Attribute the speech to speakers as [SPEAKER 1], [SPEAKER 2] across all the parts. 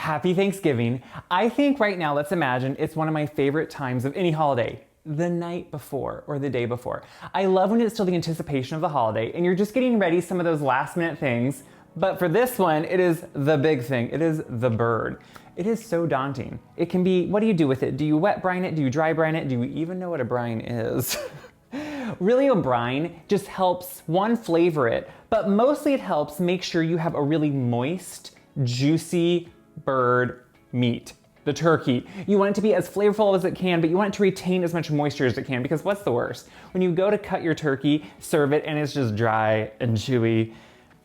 [SPEAKER 1] Happy Thanksgiving. I think right now, let's imagine it's one of my favorite times of any holiday, the night before or the day before. I love when it's still the anticipation of the holiday and you're just getting ready some of those last minute things. But for this one, it is the big thing. It is the bird. It is so daunting. It can be, what do you do with it? Do you wet brine it? Do you dry brine it? Do you even know what a brine is? Really, a brine just helps, one, flavor it, but mostly it helps make sure you have a really moist, juicy bird meat, the turkey. You want it to be as flavorful as it can, but you want it to retain as much moisture as it can, because what's the worst? When you go to cut your turkey, serve it, and it's just dry and chewy.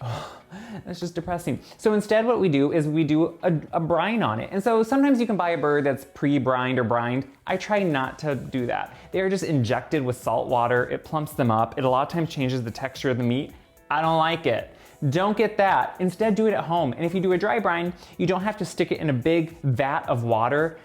[SPEAKER 1] Oh, that's just depressing. So instead what we do is we do a brine on it. And so sometimes you can buy a bird that's pre-brined or brined. I try not to do that. They are just injected with salt water. It plumps them up. It a lot of times changes the texture of the meat. I don't like it. Don't get that. Instead, do it at home. And if you do a dry brine, you don't have to stick it in a big vat of water.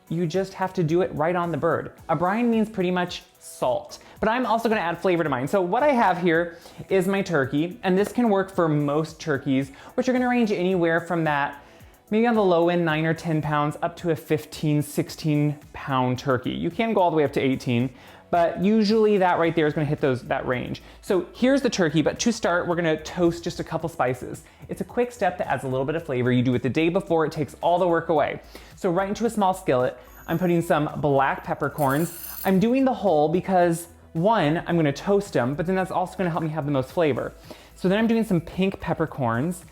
[SPEAKER 1] You just have to do it right on the bird. A brine means pretty much salt, but I'm also gonna add flavor to mine. So what I have here is my turkey, and this can work for most turkeys, which are gonna range anywhere from that, maybe on the low end, 9 or 10 pounds, up to a 15, 16 pound turkey. You can go all the way up to 18, but usually that right there is gonna hit that range. So here's the turkey, but to start, we're gonna toast just a couple spices. It's a quick step that adds a little bit of flavor. You do it the day before, it takes all the work away. So right into a small skillet, I'm putting some black peppercorns. I'm doing the whole because one, I'm gonna toast them, but then that's also gonna help me have the most flavor. So then I'm doing some pink peppercorns.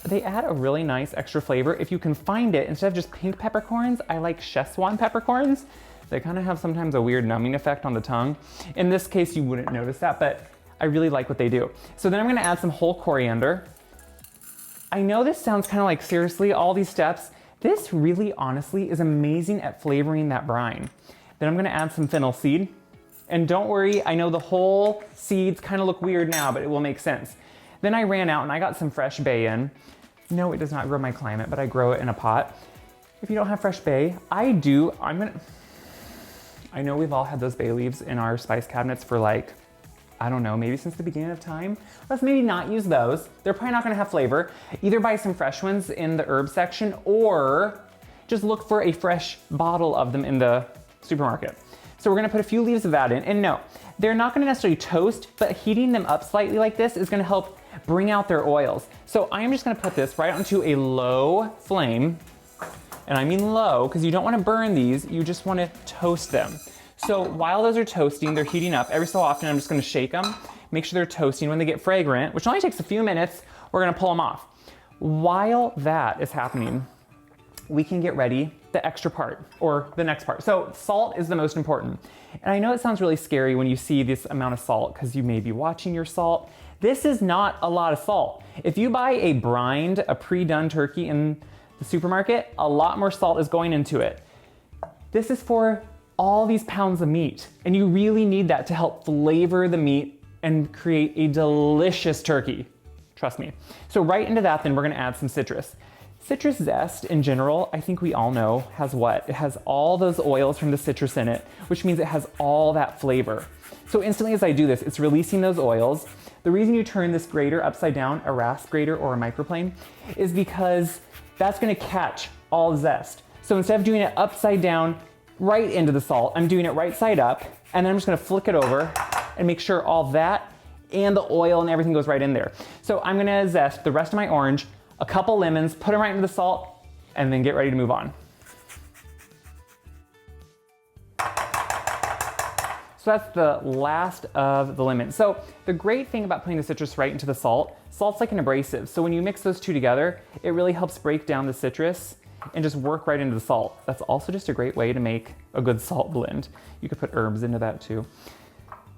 [SPEAKER 1] They add a really nice extra flavor. If you can find it, instead of just pink peppercorns, I like Szechuan peppercorns. They kind of have sometimes a weird numbing effect on the tongue. In this case, you wouldn't notice that, but I really like what they do. So then I'm gonna add some whole coriander. I know this sounds kind of like, seriously, all these steps. This really, honestly, is amazing at flavoring that brine. Then I'm gonna add some fennel seed. And don't worry, I know the whole seeds kind of look weird now, but it will make sense. Then I ran out and I got some fresh bay in. No, it does not grow my climate, but I grow it in a pot. If you don't have fresh bay, I do. I know we've all had those bay leaves in our spice cabinets for like, I don't know, maybe since the beginning of time. Let's maybe not use those. They're probably not gonna have flavor. Either buy some fresh ones in the herb section or just look for a fresh bottle of them in the supermarket. So we're gonna put a few leaves of that in, and no, they're not gonna necessarily toast, but heating them up slightly like this is gonna help bring out their oils. So I'm just gonna put this right onto a low flame, and I mean low, because you don't wanna burn these, you just wanna toast them. So while those are toasting, they're heating up. Every so often, I'm just gonna shake them, make sure they're toasting. When they get fragrant, which only takes a few minutes, we're gonna pull them off. While that is happening, we can get ready the extra part, or the next part. So salt is the most important. And I know it sounds really scary when you see this amount of salt, because you may be watching your salt. This is not a lot of salt. If you buy a brined, a pre-done turkey in the supermarket, a lot more salt is going into it. This is for all these pounds of meat, and you really need that to help flavor the meat and create a delicious turkey. Trust me. So right into that, then we're gonna add some citrus. Citrus zest in general, I think we all know, has what? It has all those oils from the citrus in it, which means it has all that flavor. So instantly as I do this, it's releasing those oils. The reason you turn this grater upside down, a rasp grater or a microplane, is because that's gonna catch all the zest. So instead of doing it upside down, right into the salt, I'm doing it right side up, and then I'm just gonna flick it over and make sure all that and the oil and everything goes right in there. So I'm gonna zest the rest of my orange, a couple lemons, put them right into the salt, and then get ready to move on. So that's the last of the lemon. So the great thing about putting the citrus right into the salt, salt's like an abrasive. So when you mix those two together, it really helps break down the citrus and just work right into the salt. That's also just a great way to make a good salt blend. You could put herbs into that too.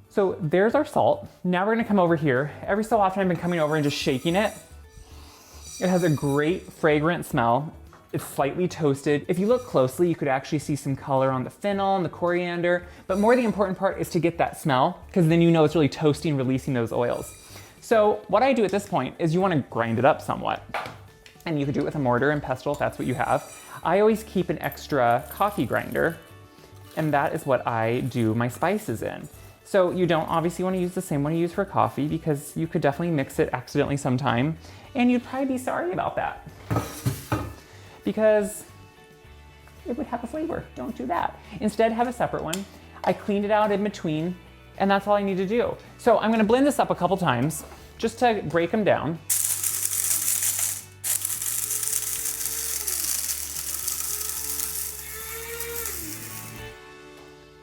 [SPEAKER 1] So there's our salt. Now we're gonna come over here. Every so often I've been coming over and just shaking it. It has a great fragrant smell. It's slightly toasted. If you look closely, you could actually see some color on the fennel and the coriander, but more the important part is to get that smell, because then you know it's really toasting, releasing those oils. So what I do at this point is you wanna grind it up somewhat. And you could do it with a mortar and pestle if that's what you have. I always keep an extra coffee grinder, and that is what I do my spices in. So you don't obviously want to use the same one you use for coffee, because you could definitely mix it accidentally sometime, and you'd probably be sorry about that. because it would have a flavor. Don't do that. Instead, have a separate one. I cleaned it out in between, and that's all I need to do. So I'm gonna blend this up a couple times just to break them down.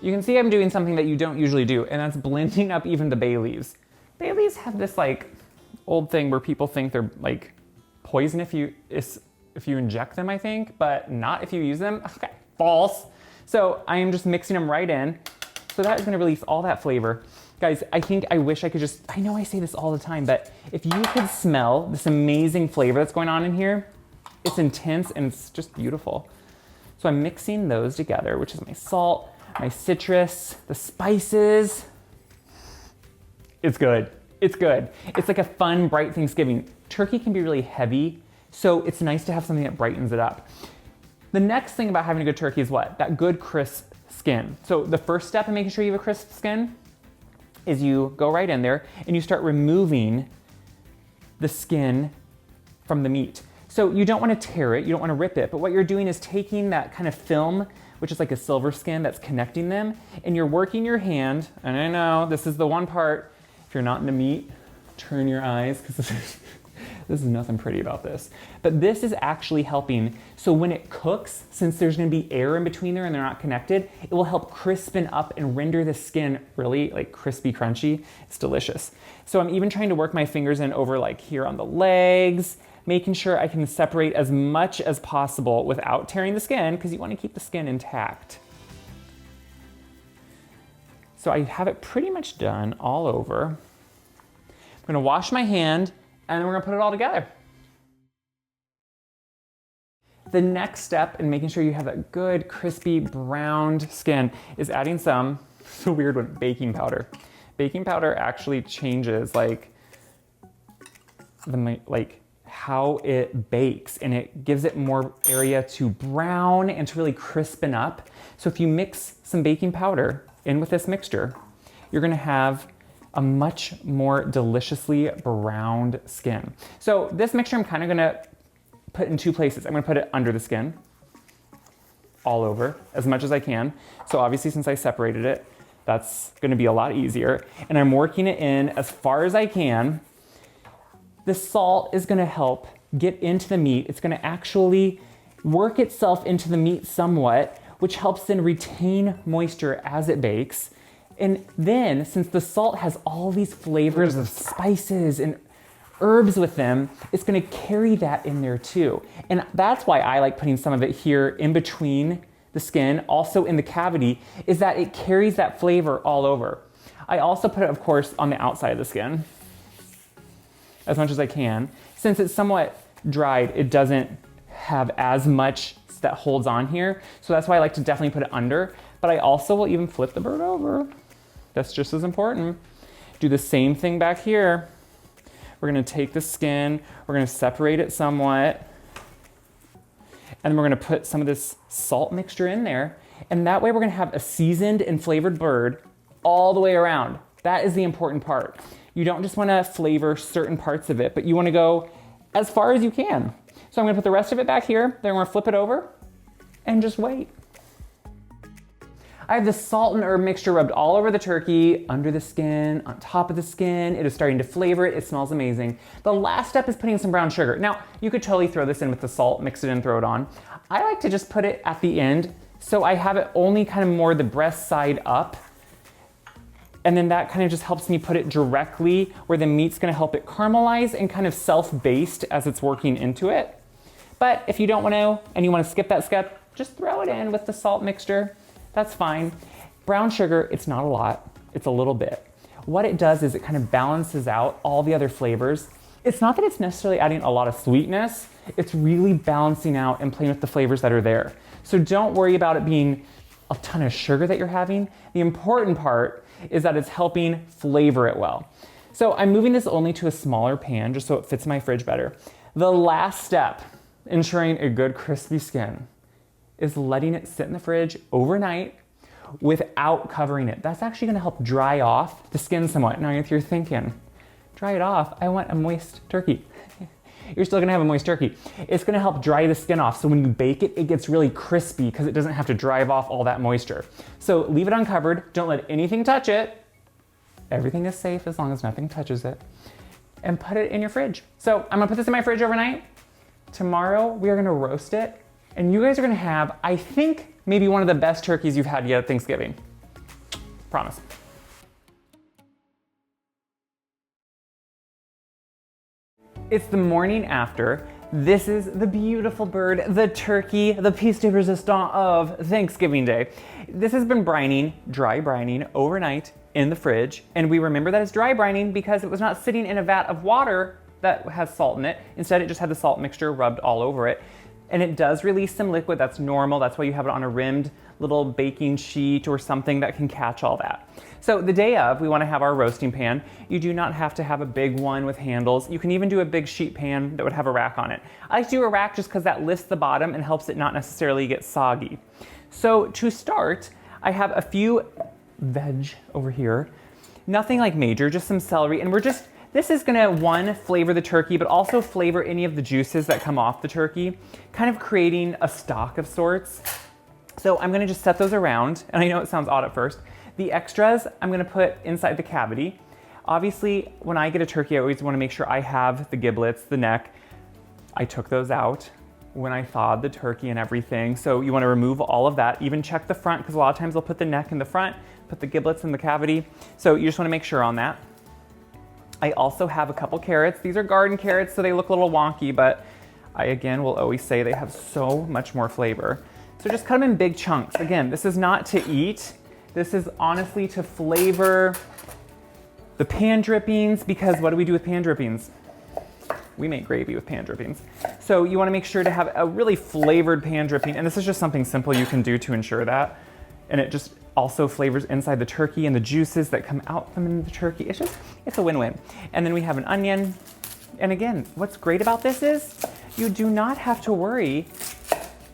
[SPEAKER 1] You can see I'm doing something that you don't usually do, and that's blending up even the bay leaves. Bay leaves have this like old thing where people think they're like poison if you inject them, I think, but not if you use them. Okay, false. So I am just mixing them right in. So that is gonna release all that flavor. Guys, I wish I could just, I know I say this all the time, but if you could smell this amazing flavor that's going on in here, it's intense and it's just beautiful. So I'm mixing those together, which is my salt, my citrus, the spices. It's good. It's good. It's like a fun, bright Thanksgiving. Turkey can be really heavy, so it's nice to have something that brightens it up. The next thing about having a good turkey is what? That good crisp skin. So the first step in making sure you have a crisp skin is you go right in there and you start removing the skin from the meat. So you don't want to tear it, you don't want to rip it, but what you're doing is taking that kind of film, which is like a silver skin that's connecting them, and you're working your hand, and I know this is the one part, if you're not into meat, turn your eyes, because this is nothing pretty about this. But this is actually helping, so when it cooks, since there's gonna be air in between there and they're not connected, it will help crispen up and render the skin really like crispy, crunchy. It's delicious. So I'm even trying to work my fingers in over like here on the legs, making sure I can separate as much as possible without tearing the skin, because you want to keep the skin intact. So I have it pretty much done all over. I'm gonna wash my hand, and then we're gonna put it all together. The next step in making sure you have that good, crispy, browned skin is adding some, it's a weird one, baking powder. Baking powder actually changes like how it bakes, and it gives it more area to brown and to really crispen up. So if you mix some baking powder in with this mixture, you're gonna have a much more deliciously browned skin. So this mixture I'm kind of gonna put in two places. I'm gonna put it under the skin, all over, as much as I can. So obviously since I separated it, that's gonna be a lot easier. And I'm working it in as far as I can. The salt is gonna help get into the meat. It's gonna actually work itself into the meat somewhat, which helps then retain moisture as it bakes. And then, since the salt has all these flavors of spices and herbs with them, it's gonna carry that in there too. And that's why I like putting some of it here in between the skin, also in the cavity, is that it carries that flavor all over. I also put it, of course, on the outside of the skin, as much as I can. Since it's somewhat dried, it doesn't have as much that holds on here. So that's why I like to definitely put it under, but I also will even flip the bird over. That's just as important. Do the same thing back here. We're gonna take the skin, we're gonna separate it somewhat, and then we're gonna put some of this salt mixture in there, and that way we're gonna have a seasoned and flavored bird all the way around. That is the important part. You don't just wanna flavor certain parts of it, but you wanna go as far as you can. So I'm gonna put the rest of it back here, then we're gonna flip it over and just wait. I have the salt and herb mixture rubbed all over the turkey, under the skin, on top of the skin. It is starting to flavor it. It smells amazing. The last step is putting some brown sugar. Now, you could totally throw this in with the salt, mix it in, throw it on. I like to just put it at the end, so I have it only kind of more the breast side up. And then that kind of just helps me put it directly where the meat's gonna help it caramelize and kind of self-baste as it's working into it. But if you don't want to, and you want to skip that step, just throw it in with the salt mixture. That's fine. Brown sugar, it's not a lot, it's a little bit. What it does is it kind of balances out all the other flavors. It's not that it's necessarily adding a lot of sweetness, it's really balancing out and playing with the flavors that are there. So don't worry about it being a ton of sugar that you're having. The important part is that it's helping flavor it well. So I'm moving this only to a smaller pan just so it fits my fridge better. The last step, ensuring a good crispy skin, is letting it sit in the fridge overnight without covering it. That's actually gonna help dry off the skin somewhat. Now if you're thinking, dry it off, I want a moist turkey. you're still gonna have a moist turkey. It's gonna help dry the skin off, so when you bake it, it gets really crispy because it doesn't have to drive off all that moisture. So leave it uncovered, don't let anything touch it. Everything is safe as long as nothing touches it. And put it in your fridge. So I'm gonna put this in my fridge overnight. Tomorrow we are gonna roast it, and you guys are gonna have, I think, maybe one of the best turkeys you've had yet at Thanksgiving. Promise. It's the morning after. This is the beautiful bird, the turkey, the piece de resistance of Thanksgiving Day. This has been brining, dry brining overnight in the fridge. And we remember that it's dry brining because it was not sitting in a vat of water that has salt in it. Instead, it just had the salt mixture rubbed all over it. And it does release some liquid, that's normal. That's why you have it on a rimmed little baking sheet or something that can catch all that. So the day of, we wanna have our roasting pan. You do not have to have a big one with handles. You can even do a big sheet pan that would have a rack on it. I like to do a rack just because that lifts the bottom and helps it not necessarily get soggy. So to start, I have a few veg over here. Nothing like major, just some celery. And this is gonna, one, flavor the turkey, but also flavor any of the juices that come off the turkey, kind of creating a stock of sorts. So I'm gonna just set those around, and I know it sounds odd at first. The extras, I'm gonna put inside the cavity. Obviously, when I get a turkey, I always wanna make sure I have the giblets, the neck. I took those out when I thawed the turkey and everything. So you wanna remove all of that. Even check the front, because a lot of times they'll put the neck in the front, put the giblets in the cavity. So you just wanna make sure on that. I also have a couple carrots. These are garden carrots, so they look a little wonky, but I, again, will always say they have so much more flavor. So just cut them in big chunks. Again, this is not to eat. This is honestly to flavor the pan drippings, because what do we do with pan drippings? We make gravy with pan drippings. So you wanna make sure to have a really flavored pan dripping, and this is just something simple you can do to ensure that. And it just also flavors inside the turkey and the juices that come out from the turkey. It's a win-win. And then we have an onion. And again, what's great about this is you do not have to worry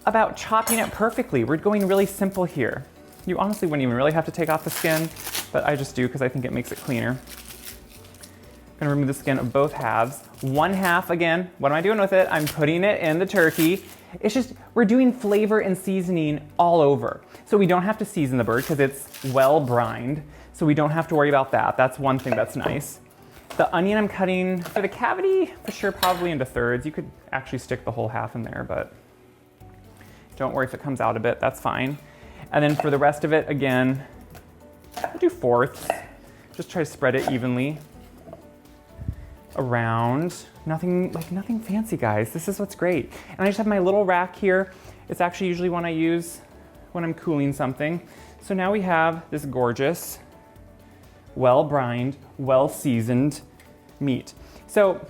[SPEAKER 1] about chopping it perfectly. We're going really simple here. You honestly wouldn't even really have to take off the skin, but I just do because I think it makes it cleaner. I'm gonna remove the skin of both halves. One half, again, what am I doing with it? I'm putting it in the turkey. It's just, we're doing flavor and seasoning all over. So we don't have to season the bird because it's well brined. So we don't have to worry about that. That's one thing that's nice. The onion I'm cutting for the cavity, for sure, probably into thirds. You could actually stick the whole half in there, but don't worry if it comes out a bit, that's fine. And then for the rest of it, again, I'll do fourths. Just try to spread it evenly around. Nothing fancy, guys. This is what's great. And I just have my little rack here. It's actually usually one I use when I'm cooling something. So now we have this gorgeous, well-brined, well-seasoned meat. So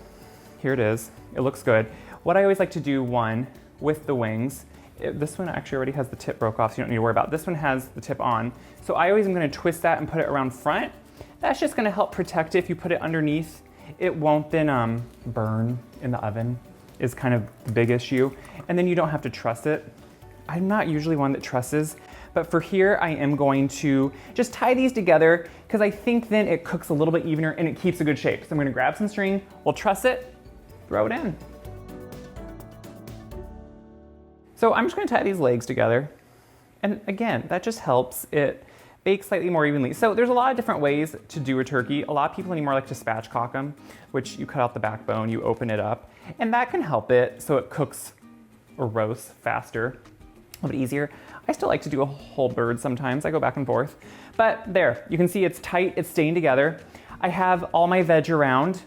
[SPEAKER 1] here it is. It looks good. What I always like to do, one, with the wings, this one actually already has the tip broke off, so you don't need to worry about it. This one has the tip on. So I always am gonna twist that and put it around front. That's just gonna help protect it. If you put it underneath, it won't then burn in the oven, is kind of the big issue. And then you don't have to truss it. I'm not usually one that trusses, but for here I am going to just tie these together because I think then it cooks a little bit evener and it keeps a good shape. So I'm gonna grab some string, we'll truss it, throw it in. So I'm just gonna tie these legs together. And again, that just helps it bake slightly more evenly. So there's a lot of different ways to do a turkey. A lot of people anymore like to spatchcock them, which you cut out the backbone, you open it up, and that can help it so it cooks or roasts faster, a little bit easier. I still like to do a whole bird sometimes. I go back and forth. But there, you can see it's tight, it's staying together. I have all my veg around.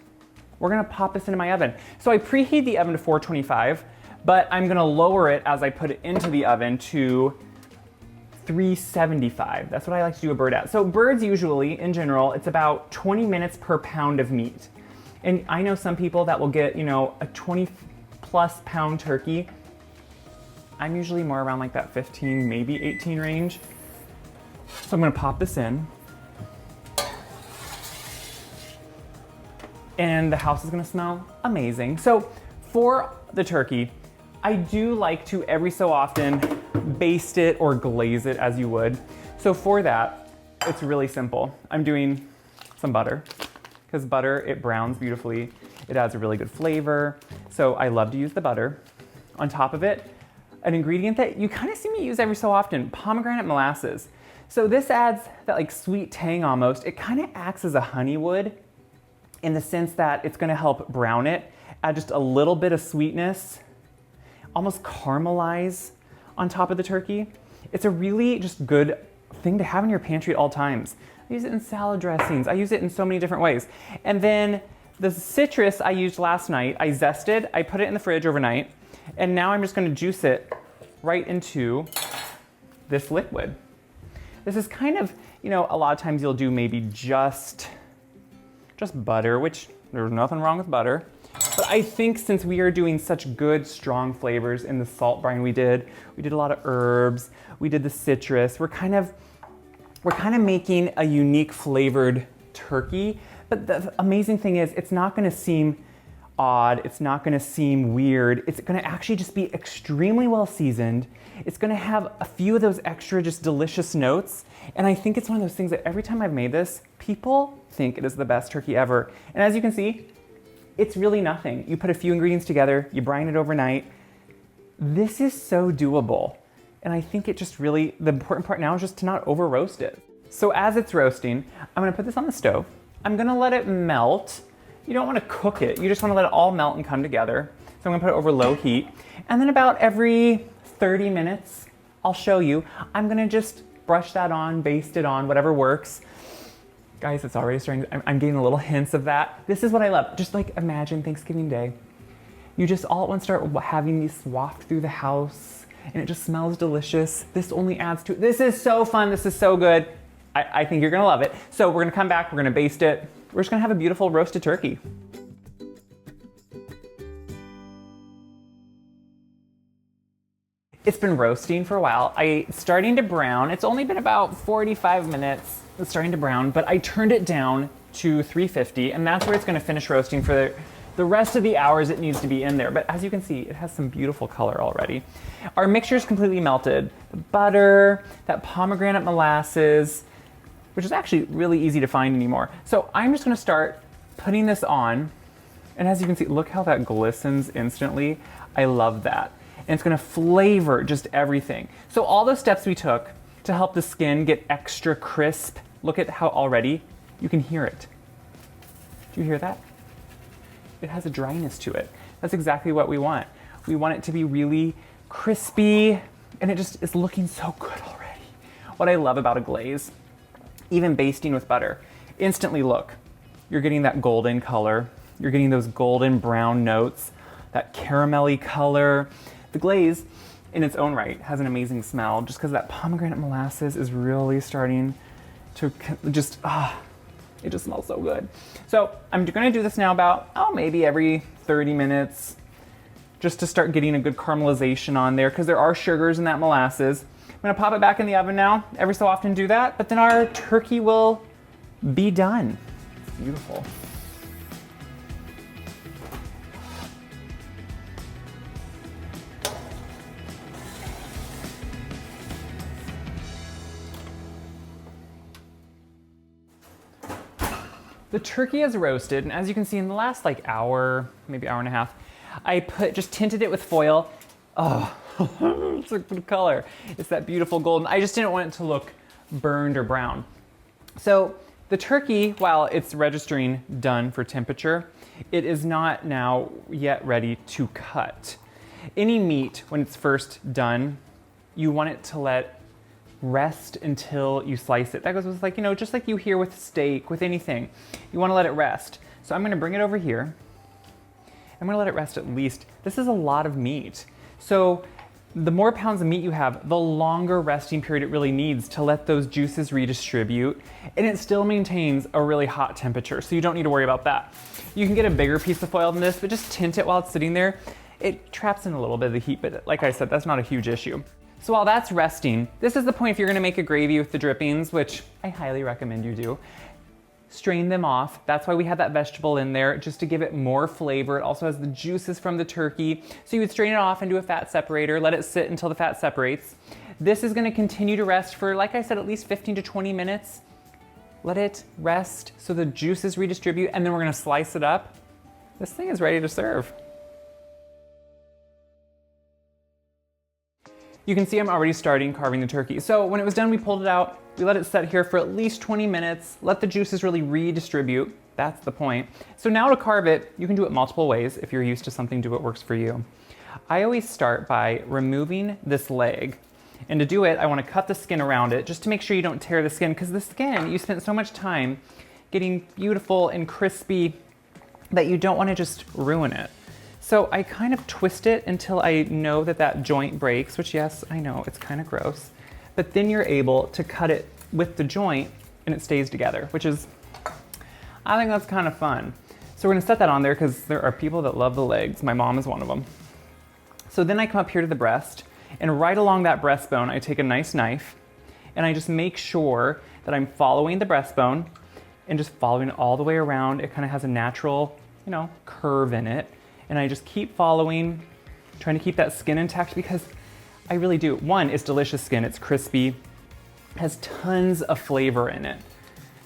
[SPEAKER 1] We're gonna pop this into my oven. So I preheat the oven to 425, but I'm gonna lower it as I put it into the oven to 375. That's what I like to do a bird at. So birds usually, in general, it's about 20 minutes per pound of meat. And I know some people that will get, a 20 plus pound turkey. I'm usually more around like that 15, maybe 18 range. So I'm gonna pop this in. And the house is gonna smell amazing. So for the turkey, I do like to every so often baste it or glaze it as you would. So for that, it's really simple. I'm doing some butter, because butter, it browns beautifully. It adds a really good flavor. So I love to use the butter. On top of it, an ingredient that you kind of see me use every so often, pomegranate molasses. So this adds that like sweet tang almost. It kind of acts as a honey would in the sense that it's gonna help brown it, add just a little bit of sweetness, almost caramelize on top of the turkey. It's a really just good thing to have in your pantry at all times. I use it in salad dressings. I use it in so many different ways. And then the citrus I used last night, I zested, I put it in the fridge overnight, and now I'm just gonna juice it right into this liquid. This is kind of, you know, a lot of times you'll do maybe just butter, which there's nothing wrong with butter. But I think since we are doing such good, strong flavors in the salt brine we did a lot of herbs, we did the citrus, we're kind of making a unique flavored turkey. But the amazing thing is it's not gonna seem odd, it's not gonna seem weird, it's gonna actually just be extremely well seasoned. It's gonna have a few of those extra just delicious notes. And I think it's one of those things that every time I've made this, people think it is the best turkey ever. And as you can see, it's really nothing. You put a few ingredients together, you brine it overnight. This is so doable. And I think it just really, the important part now is just to not over roast it. So as it's roasting, I'm gonna put this on the stove. I'm gonna let it melt. You don't wanna cook it. You just wanna let it all melt and come together. So I'm gonna put it over low heat. And then about every 30 minutes, I'll show you, I'm gonna just brush that on, baste it on, whatever works. Guys, it's already starting, I'm getting a little hints of that. This is what I love. Just like imagine Thanksgiving Day. You just all at once start having these waft through the house and it just smells delicious. This only adds to it. This is so fun, this is so good. I think you're gonna love it. So we're gonna come back, we're gonna baste it. We're just gonna have a beautiful roasted turkey. It's been roasting for a while. It's starting to brown. It's only been about 45 minutes. It's starting to brown, but I turned it down to 350, and that's where it's gonna finish roasting for the rest of the hours it needs to be in there. But as you can see, it has some beautiful color already. Our mixture is completely melted. The butter, that pomegranate molasses, which is actually really easy to find anymore. So I'm just gonna start putting this on, and as you can see, look how that glistens instantly. I love that. And it's gonna flavor just everything. So all those steps we took to help the skin get extra crisp, look at how already you can hear it. Do you hear that? It has a dryness to it. That's exactly what we want. We want it to be really crispy, and it just is looking so good already. What I love about a glaze, even basting with butter, instantly look, you're getting that golden color, you're getting those golden brown notes, that caramelly color. The glaze, in its own right, has an amazing smell just because that pomegranate molasses is really starting to just, it just smells so good. So I'm gonna do this now about, maybe every 30 minutes, just to start getting a good caramelization on there because there are sugars in that molasses. I'm gonna pop it back in the oven now. Every so often do that, but then our turkey will be done. It's beautiful. The turkey is roasted, and as you can see in the last hour, maybe hour and a half, I just tinted it with foil. Oh, it's a good color. It's that beautiful golden. I just didn't want it to look burned or brown. So the turkey, while it's registering done for temperature, it is not now yet ready to cut. Any meat, when it's first done, you want it to let rest until you slice it. That goes with just like you hear with steak, with anything. You want to let it rest. So I'm going to bring it over here. I'm going to let it rest at least. This is a lot of meat. So the more pounds of meat you have, the longer resting period it really needs to let those juices redistribute, and it still maintains a really hot temperature, so you don't need to worry about that. You can get a bigger piece of foil than this, but just tint it while it's sitting there. It traps in a little bit of the heat, but like I said, that's not a huge issue. So while that's resting, this is the point if you're gonna make a gravy with the drippings, which I highly recommend you do. Strain them off. That's why we have that vegetable in there, just to give it more flavor. It also has the juices from the turkey. So you would strain it off into a fat separator, let it sit until the fat separates. This is gonna continue to rest for, like I said, at least 15 to 20 minutes. Let it rest so the juices redistribute, and then we're gonna slice it up. This thing is ready to serve. You can see I'm already starting carving the turkey. So when it was done, we pulled it out. We let it set here for at least 20 minutes, let the juices really redistribute. That's the point. So now to carve it, you can do it multiple ways. If you're used to something, do what works for you. I always start by removing this leg. And to do it, I want to cut the skin around it just to make sure you don't tear the skin, because the skin, you spent so much time getting beautiful and crispy that you don't want to just ruin it. So I kind of twist it until I know that that joint breaks, which yes, I know it's kind of gross, but then you're able to cut it with the joint and it stays together, which is, I think that's kind of fun. So we're gonna set that on there because there are people that love the legs. My mom is one of them. So then I come up here to the breast, and right along that breastbone, I take a nice knife and I just make sure that I'm following the breastbone and just following it all the way around. It kind of has a natural, curve in it. And I just keep following, trying to keep that skin intact, because I really do. One, it's delicious skin, it's crispy, has tons of flavor in it.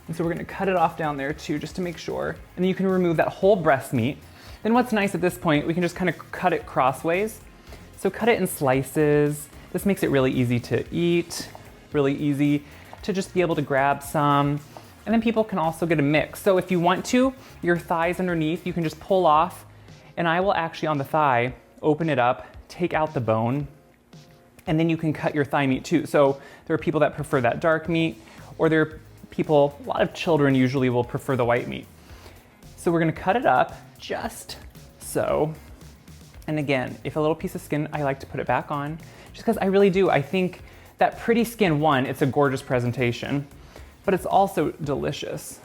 [SPEAKER 1] And so we're gonna cut it off down there too, just to make sure. And then you can remove that whole breast meat. Then what's nice at this point, we can just kind of cut it crossways. So cut it in slices. This makes it really easy to eat, really easy to just be able to grab some. And then people can also get a mix. So if you want to, your thighs underneath, you can just pull off, and I will actually on the thigh, open it up, take out the bone, and then you can cut your thigh meat too. So there are people that prefer that dark meat, or there are people, a lot of children usually will prefer the white meat. So we're gonna cut it up just so. And again, if a little piece of skin, I like to put it back on, just because I really do. I think that pretty skin, one, it's a gorgeous presentation, but it's also delicious.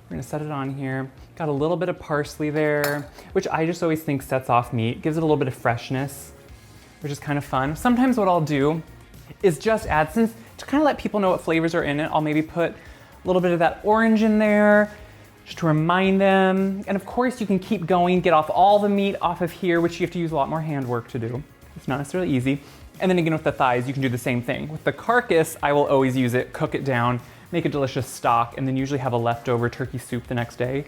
[SPEAKER 1] We're gonna set it on here. Got a little bit of parsley there, which I just always think sets off meat, gives it a little bit of freshness, which is kind of fun. Sometimes what I'll do is just add, since to kind of let people know what flavors are in it, I'll maybe put a little bit of that orange in there, just to remind them. And of course you can keep going, get off all the meat off of here, which you have to use a lot more handwork to do. It's not necessarily easy. And then again with the thighs, you can do the same thing. With the carcass, I will always use it, cook it down, make a delicious stock, and then usually have a leftover turkey soup the next day.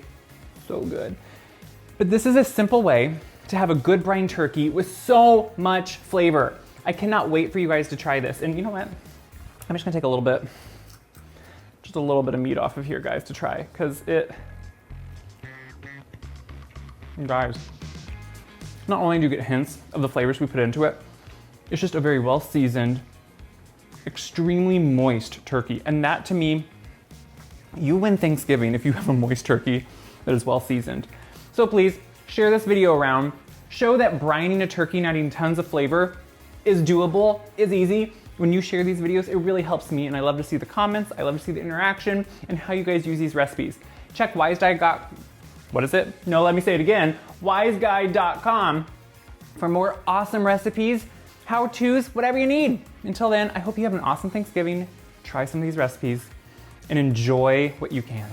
[SPEAKER 1] So good. But this is a simple way to have a good brine turkey with so much flavor. I cannot wait for you guys to try this. And you know what? I'm just gonna take a little bit, just a little bit of meat off of here, guys, to try, because guys, not only do you get hints of the flavors we put into it, it's just a very well seasoned, extremely moist turkey. And that to me, you win Thanksgiving if you have a moist turkey that is well seasoned. So please share this video around, show that brining a turkey and adding tons of flavor is doable, is easy. When you share these videos, it really helps me, and I love to see the comments, I love to see the interaction, and how you guys use these recipes. Check wiseguide.com for more awesome recipes, how-tos, whatever you need. Until then, I hope you have an awesome Thanksgiving, try some of these recipes, and enjoy what you can.